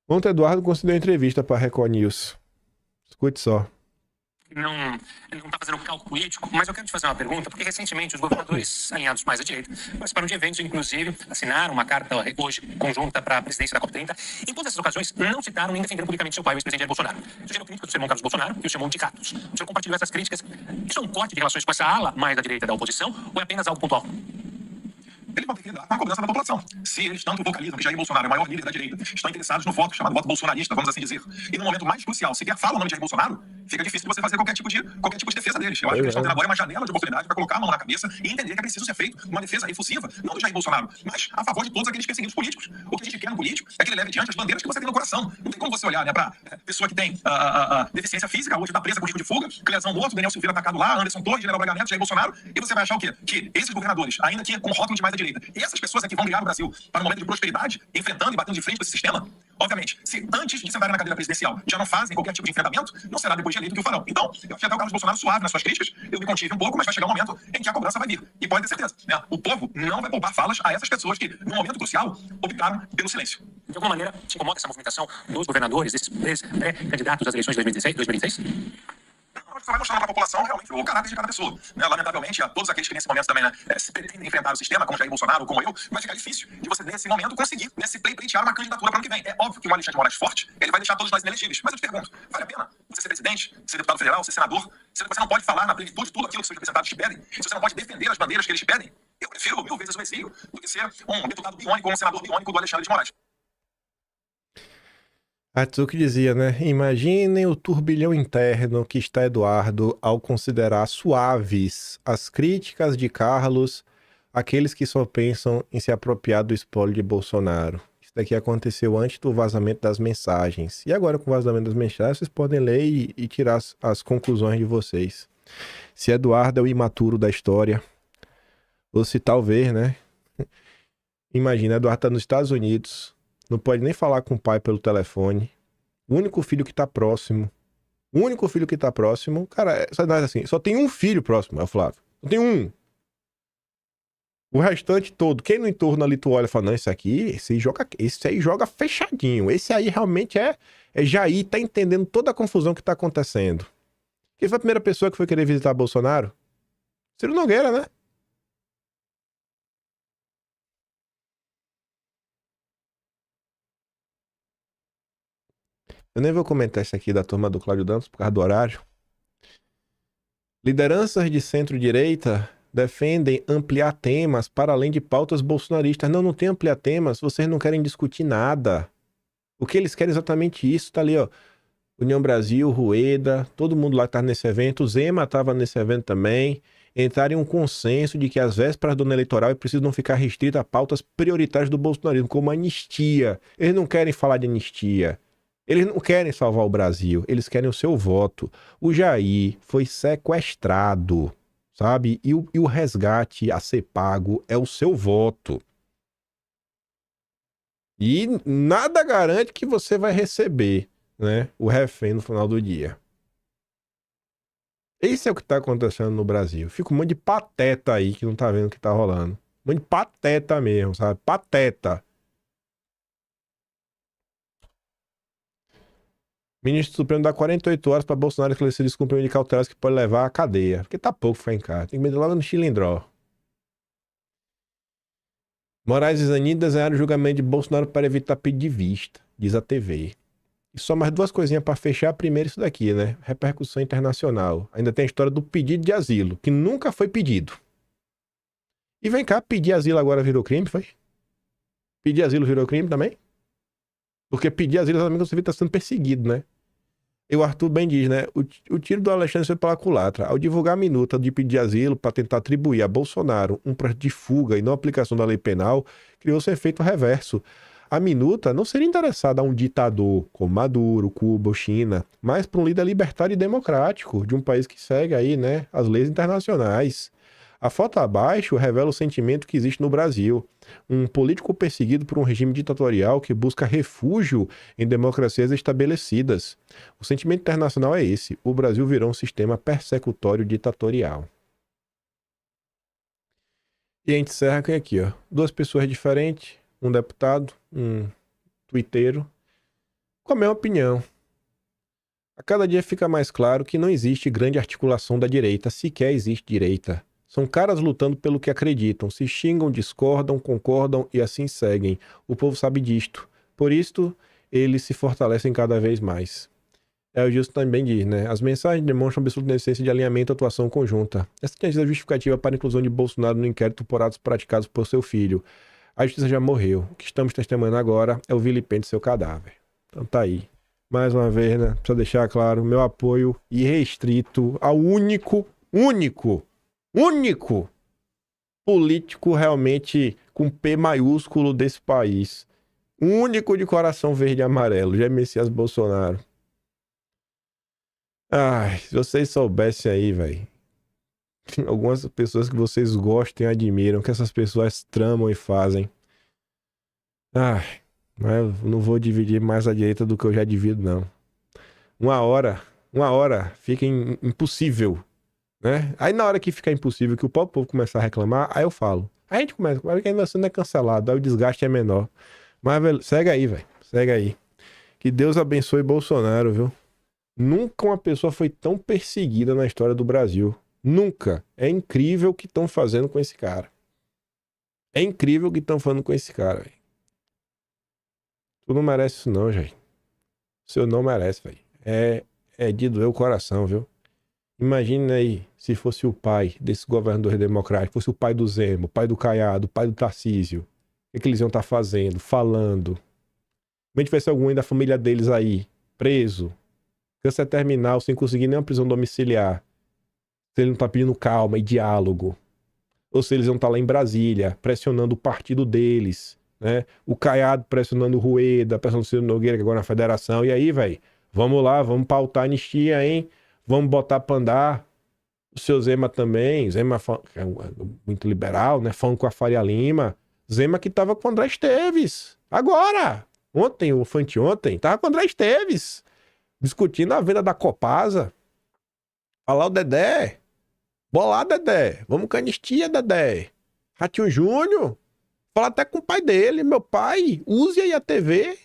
Ontem, Eduardo concedeu entrevista para a Record News. Escute só. Não está fazendo cálculo político, mas eu quero te fazer uma pergunta, porque recentemente os governadores alinhados mais à direita participaram de eventos, inclusive assinaram uma carta hoje conjunta para a presidência da COP30. Em todas essas ocasiões, não citaram nem defenderam publicamente seu pai, o ex-presidente Jair Bolsonaro. Sugeriram críticas do sermão Carlos Bolsonaro e o chamou de ratos. O senhor compartilhou essas críticas. Isso é um corte de relações com essa ala mais da direita da oposição ou é apenas algo pontual? Eles vão ter que lidar com a cobrança da população. Se eles tanto vocalizam que Jair Bolsonaro é o maior líder da direita, estão interessados no voto, chamado voto bolsonarista, vamos assim dizer, e no momento mais crucial, sequer falam o nome de Jair Bolsonaro, fica difícil você fazer qualquer tipo de defesa deles. Eu acho que eles estão tendo agora uma janela de oportunidade para colocar a mão na cabeça e entender que é preciso ser feito uma defesa efusiva, não do Jair Bolsonaro, mas a favor de todos aqueles perseguidos políticos. O que a gente quer no político é que ele leve adiante as bandeiras que você tem no coração. Não tem como você olhar, né, pra pessoa que tem deficiência física, hoje está presa com risco de fuga, Clezão morto, Daniel Silveira atacado lá, Anderson Torres, General Braga Neto, Jair Bolsonaro, e você vai achar o quê? Que esses governadores, ainda que com rótulo de mais à direita, e essas pessoas que vão guiar o Brasil para um momento de prosperidade, enfrentando e batendo de frente com esse sistema, obviamente, se antes de sentarem na cadeira presidencial já não fazem qualquer tipo de enfrentamento, não será depois de eleito que o farão. Então, eu achei até o Carlos Bolsonaro suave nas suas críticas, eu me contive um pouco, mas vai chegar um momento em que a cobrança vai vir. E pode ter certeza, né? O povo não vai poupar falas a essas pessoas que, no momento crucial, optaram pelo silêncio. De alguma maneira, te incomoda essa movimentação dos governadores, desses pré-candidatos às eleições de 2016? Você vai mostrando para a população realmente o caráter de cada pessoa. Né? Lamentavelmente, a todos aqueles que nesse momento também, né, se pretendem enfrentar o sistema, como Jair Bolsonaro, como eu, vai ficar difícil de você, nesse momento, conseguir se pleitear uma candidatura para o ano que vem. É óbvio que o Alexandre de Moraes forte, ele vai deixar todos nós inelegíveis. Mas eu te pergunto, vale a pena você ser presidente, ser deputado federal, ser senador, se você não pode falar na plenitude tudo aquilo que seus representantes te pedem, se você não pode defender as bandeiras que eles te pedem, eu prefiro 1000 vezes o exílio do que ser um deputado biônico ou um senador biônico do Alexandre de Moraes. A Tsuki dizia, né? Imaginem o turbilhão interno que está Eduardo ao considerar suaves as críticas de Carlos àqueles que só pensam em se apropriar do espólio de Bolsonaro. Isso daqui aconteceu antes do vazamento das mensagens. E agora, com o vazamento das mensagens, vocês podem ler e tirar as conclusões de vocês. Se Eduardo é o imaturo da história, ou se talvez, né? Imagina, Eduardo está nos Estados Unidos, não pode nem falar com o pai pelo telefone. O único filho que tá próximo. Cara, só tem um filho próximo, é o Flávio. Só tem um. O restante todo, quem no entorno ali tu olha e fala, não, esse aí joga fechadinho. Esse aí realmente é Jair, tá entendendo toda a confusão que tá acontecendo. Quem foi a primeira pessoa que foi querer visitar Bolsonaro? Ciro Nogueira, né? Eu nem vou comentar isso aqui da turma do Cláudio Dantas por causa do horário. Lideranças de centro-direita defendem ampliar temas para além de pautas bolsonaristas. Não tem ampliar temas, vocês não querem discutir nada. O que eles querem é exatamente isso, tá ali, ó. União Brasil, Rueda, todo mundo lá que tá nesse evento, o Zema estava nesse evento também, entraram em um consenso de que as vésperas do ano eleitoral é preciso não ficar restrito a pautas prioritárias do bolsonarismo, como anistia. Eles não querem falar de anistia. Eles não querem salvar o Brasil, eles querem o seu voto. O Jair foi sequestrado, sabe? E o resgate a ser pago é o seu voto. E nada garante que você vai receber, né, o refém no final do dia. Esse é o que tá acontecendo no Brasil. Fica um monte de pateta aí que não tá vendo o que tá rolando. Um monte de pateta mesmo, sabe? Pateta. Ministro do Supremo dá 48 horas para Bolsonaro esclarecer descumprimento de cautelas que pode levar à cadeia. Porque tá pouco ficar em casa. Tem que meter logo no chilindró. Moraes e Zanin desenharam o julgamento de Bolsonaro para evitar pedido de vista, diz a TV. E só mais duas coisinhas para fechar. Primeiro isso daqui, né? Repercussão internacional. Ainda tem a história do pedido de asilo, que nunca foi pedido. E vem cá, pedir asilo agora virou crime, foi? Pedir asilo virou crime também? Porque pedir asilo exatamente quando você está sendo perseguido, né? E o Arthur bem diz, né? O tiro do Alexandre foi pela culatra. Ao divulgar a minuta de pedir asilo para tentar atribuir a Bolsonaro um projeto de fuga e não aplicação da lei penal, criou-se um efeito reverso. A minuta não seria interessada a um ditador como Maduro, Cuba ou China, mas para um líder libertário e democrático de um país que segue aí, né, as leis internacionais. A foto abaixo revela o sentimento que existe no Brasil. Um político perseguido por um regime ditatorial que busca refúgio em democracias estabelecidas. O sentimento internacional é esse. O Brasil virou um sistema persecutório ditatorial. E a gente encerra aqui, ó. Duas pessoas diferentes, um deputado, um tuiteiro, com a mesma opinião. A cada dia fica mais claro que não existe grande articulação da direita, sequer existe direita. São caras lutando pelo que acreditam, se xingam, discordam, concordam e assim seguem. O povo sabe disto. Por isto, eles se fortalecem cada vez mais. O Gilson também diz, né? As mensagens demonstram absoluta necessidade de alinhamento e atuação conjunta. Essa é a justificativa para a inclusão de Bolsonaro no inquérito por atos praticados por seu filho. A justiça já morreu. O que estamos testemunhando agora é o vilipêndio de seu cadáver. Então tá aí. Mais uma vez, né? Precisa deixar claro meu apoio irrestrito ao único político realmente com P maiúsculo desse país. Único de coração verde e amarelo, Jair Messias Bolsonaro. Ai, se vocês soubessem aí, velho. Algumas pessoas que vocês gostam e admiram, que essas pessoas tramam e fazem. Ai, mas eu não vou dividir mais a direita do que eu já divido, não. Uma hora fica impossível. Né? Aí na hora que ficar impossível, que o próprio povo começar a reclamar, aí eu falo. Aí a gente começa, porque ainda você não é cancelado, aí o desgaste é menor. Mas, velho, segue aí, velho. Segue aí. Que Deus abençoe Bolsonaro, viu? Nunca uma pessoa foi tão perseguida na história do Brasil. Nunca. É incrível o que estão fazendo com esse cara. É incrível o que estão fazendo com esse cara, velho. Tu não merece isso não, gente. O senhor não merece, velho. É de doer o coração, viu? Imagina aí se fosse o pai desses governadores democráticos, fosse o pai do Zema, o pai do Caiado, o pai do Tarcísio. O que eles iam estar fazendo, falando? Se tivesse algum da família deles aí, preso, câncer terminal, sem conseguir nenhuma prisão domiciliar, se ele não tá pedindo calma e diálogo, ou se eles iam estar lá em Brasília, pressionando o partido deles, né? O Caiado pressionando o Rueda, pressionando o Ciro Nogueira, que agora é na federação. E aí, velho, vamos lá, vamos pautar a anistia, hein? Vamos botar pra andar. O seu Zema também. Zema é muito liberal, né? Falando com a Faria Lima. Zema que tava com o André Esteves. Agora! Ontem, ou foi anteontem, tava com o André Esteves. Discutindo a venda da Copasa. Falar o Dedé. Bolar, Dedé. Vamos com a anistia, Dedé. Ratinho Júnior. Falar até com o pai dele. Meu pai, use aí a TV.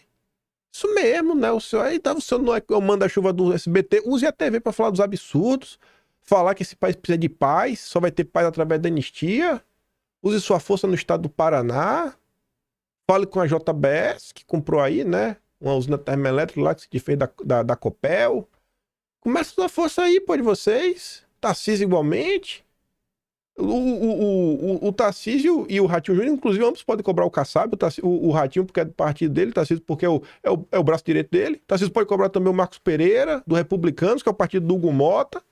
Isso mesmo, né? O senhor aí o senhor não é o manda-chuva do SBT, use a TV para falar dos absurdos, falar que esse país precisa de paz, só vai ter paz através da anistia. Use sua força no estado do Paraná. Fale com a JBS, que comprou aí, né? Uma usina termoelétrica lá que se desfez da Copel. Começa a sua força aí, pô, de vocês. Tarcísio igualmente. O Tarcísio e o Ratinho Júnior, inclusive, ambos podem cobrar o Kassab, o Ratinho porque é do partido dele, o Tarcísio porque é o braço direito dele. O Tarcísio pode cobrar também o Marcos Pereira, do Republicanos, que é o partido do Hugo Mota.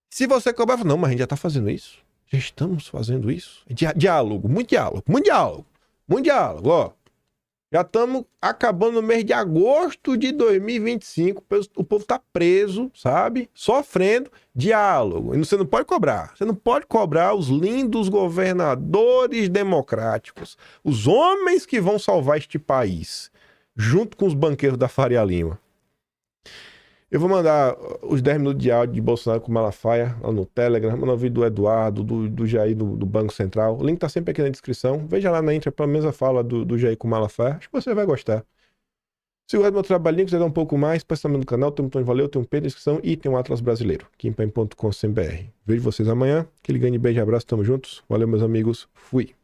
Se você cobrar, não, mas a gente já tá fazendo isso. Já estamos fazendo isso. Diálogo, muito diálogo, muito diálogo, muito diálogo, ó. Já estamos acabando no mês de agosto de 2025. O povo tá preso, sabe? Sofrendo. Diálogo. E você não pode cobrar. Você não pode cobrar os lindos governadores democráticos. Os homens que vão salvar este país. Junto com os banqueiros da Faria Lima. Eu vou mandar os 10 minutos de áudio de Bolsonaro com Malafaia lá no Telegram, mandar o vídeo do Eduardo, do Jair do Banco Central. O link tá sempre aqui na descrição. Veja lá na intro, pelo menos a fala do Jair com Malafaia. Acho que você vai gostar. Se gosta do meu trabalhinho, quiser dar um pouco mais, peça também no canal, tem um botão de valeu, tem um P na descrição e tem um Atlas Brasileiro, kimpen.com.br. Vejo vocês amanhã. Aquele grande beijo e abraço, tamo juntos. Valeu, meus amigos. Fui.